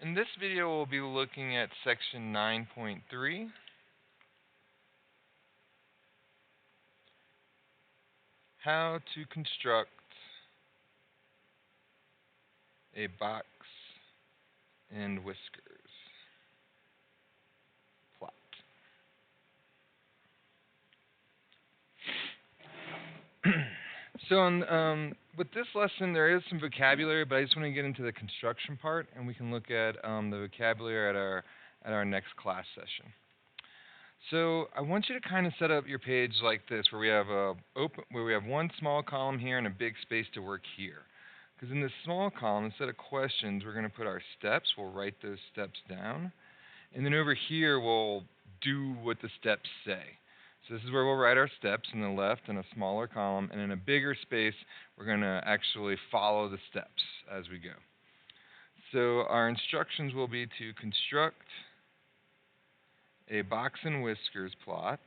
In this video, we'll be looking at section 9.3, how to construct a box and whiskers plot. With this lesson, there is some vocabulary, but I just want to get into the construction part, and we can look at the vocabulary at our next class session. So I want you to kind of set up your page like this, where we have one small column here and a big space to work here. Because in this small column, instead of questions, we're going to put our steps. We'll write those steps down, and then over here we'll do what the steps say. So this is where we'll write our steps in the left in a smaller column, and in a bigger space, we're going to actually follow the steps as we go. So our instructions will be to construct a box and whiskers plot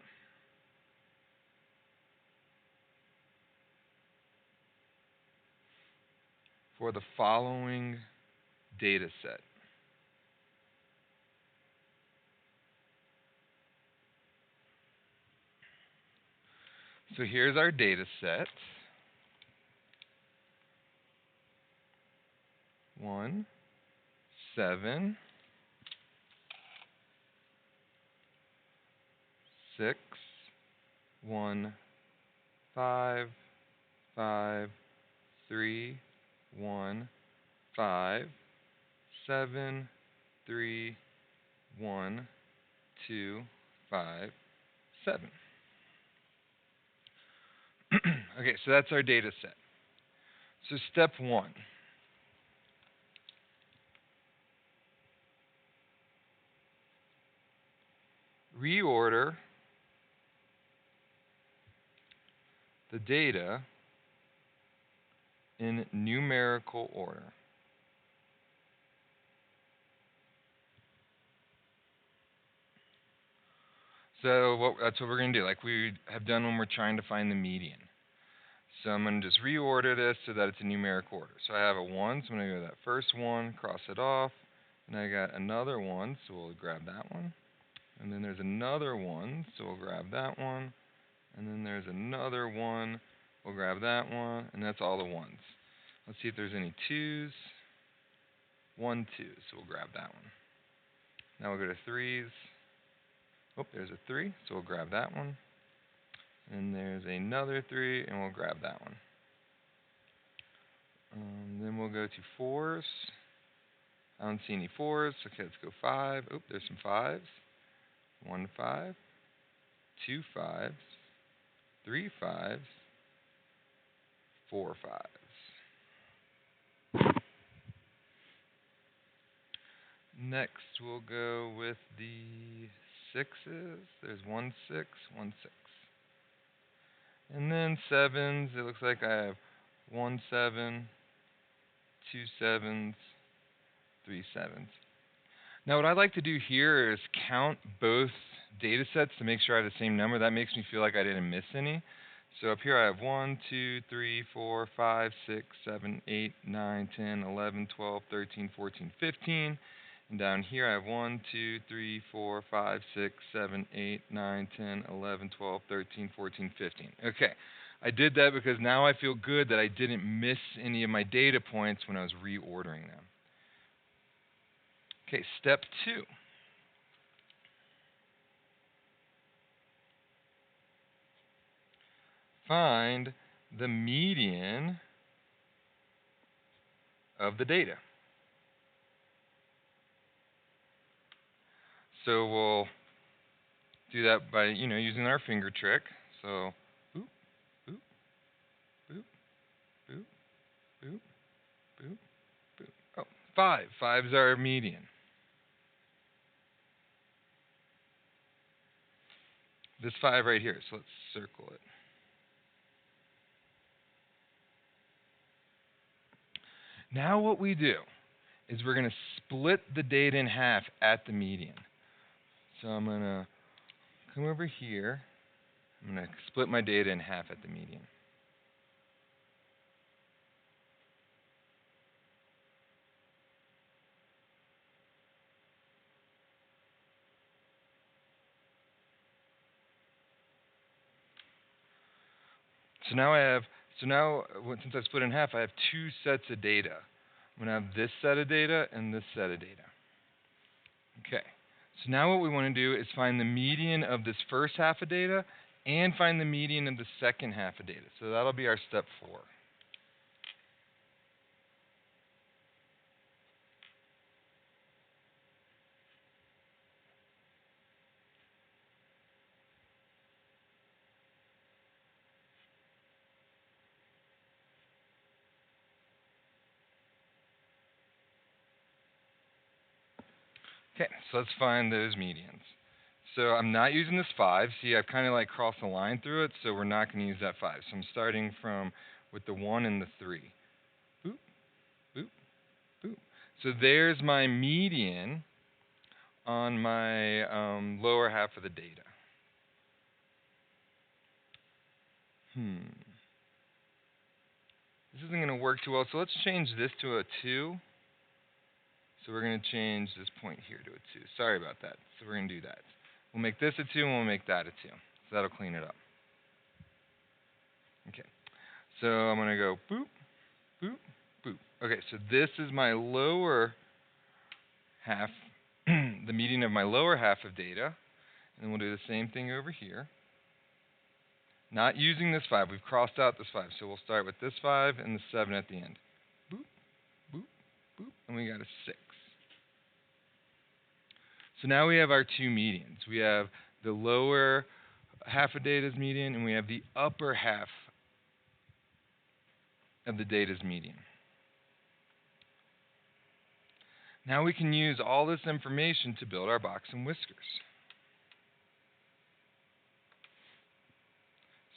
for the following data set. So here's our data set. 1, 7, 6, 1, 5, 5, 3, 1, 5, 7, 3, 1, 2, 5, 7. Okay, so that's our data set. So step 1. Reorder the data in numerical order. So that's what we're going to do, like we have done when we're trying to find the median. So I'm going to just reorder this so that it's in numeric order. So I have a 1, so I'm going to go to that first one, cross it off, and I got another 1, so we'll grab that one. And then there's another 1, so we'll grab that one. And then there's another 1, we'll grab that one, and that's all the 1s. Let's see if there's any 2s. 1, 2, so we'll grab that one. Now we'll go to 3s. Oh, there's a 3, so we'll grab that one. And there's another 3, and we'll grab that one. Then we'll go to 4s. I don't see any 4s. Okay, let's go 5. Oh, there's some 5s. 1 5, 2 5s, 3 5s, 4 5s. Next, we'll go with the 6s. There's 1 6, 1 6. And then 7s. It looks like I have 1 7, 2 7s, 3 7s. Now what I'd like to do here is count both data sets to make sure I have the same number. That makes me feel like I didn't miss any. So up here I have 1, 2, 3, 4, 5, 6, 7, 8, 9, 10, 11, 12, 13, 14, 15. And down here I have 1, 2, 3, 4, 5, 6, 7, 8, 9, 10, 11, 12, 13, 14, 15. Okay, I did that because now I feel good that I didn't miss any of my data points when I was reordering them. Okay, step 2. Find the median of the data. So we'll do that by, using our finger trick. So, boop, boop, boop, boop, boop, boop, boop. Oh, 5. 5's our median. This 5 right here, so let's circle it. Now what we do is we're going to split the data in half at the median. So I'm going to come over here. I'm going to split my data in half at the median. So now I have, since I split it in half, I have two sets of data. I'm going to have this set of data and this set of data. Okay. So now what we want to do is find the median of this first half of data and find the median of the second half of data. So that'll be our step 4. Okay, so let's find those medians. So I'm not using this 5. See, I've kind of like crossed a line through it, so we're not going to use that 5. So I'm starting from with the 1 and the 3. Boop, boop, boop. So there's my median on my lower half of the data. This isn't going to work too well, so let's change this to a 2. So we're going to change this point here to a 2. Sorry about that. So we're going to do that. We'll make this a 2, and we'll make that a 2. So that'll clean it up. Okay. So I'm going to go boop, boop, boop. Okay, so this is my lower half, the median of my lower half of data. And then we'll do the same thing over here. Not using this 5. We've crossed out this 5. So we'll start with this 5 and the 7 at the end. Boop, boop, boop. And we got a 6. So now we have our two medians. We have the lower half of data's median, and we have the upper half of the data's median. Now we can use all this information to build our box and whiskers.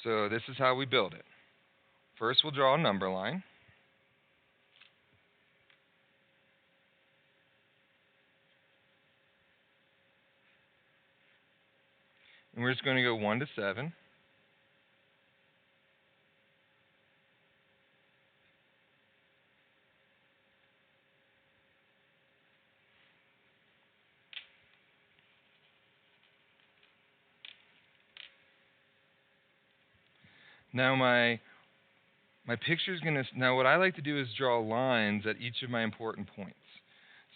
So this is how we build it. First, we'll draw a number line. And we're just going to go 1 to 7. Now my picture is going to, now what I like to do is draw lines at each of my important points.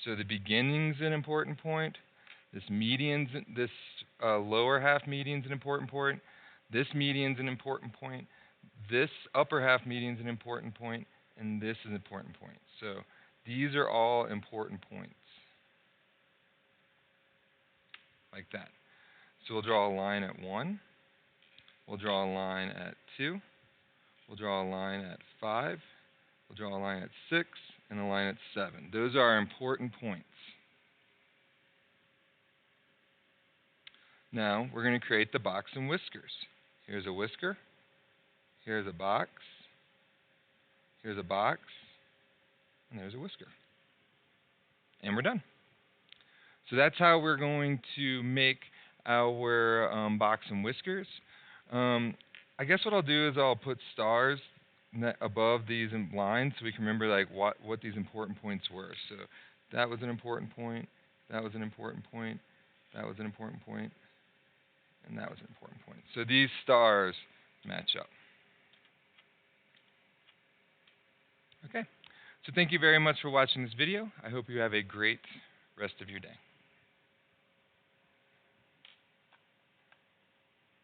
So the beginning's an important point, this lower half median's an important point, this median's an important point, this upper half median's an important point, and this is an important point. So these are all important points, like that. So we'll draw a line at 1, we'll draw a line at 2, we'll draw a line at 5, we'll draw a line at 6, and a line at 7. Those are our important points. Now we're going to create the box and whiskers. Here's a whisker, here's a box, here's a box, and there's a whisker. And we're done. So that's how we're going to make our box and whiskers. I guess what I'll do is I'll put stars above these lines so we can remember like what these important points were. So that was an important point, that was an important point, that was an important point, and that was an important point. So these stars match up. Okay. So thank you very much for watching this video. I hope you have a great rest of your day.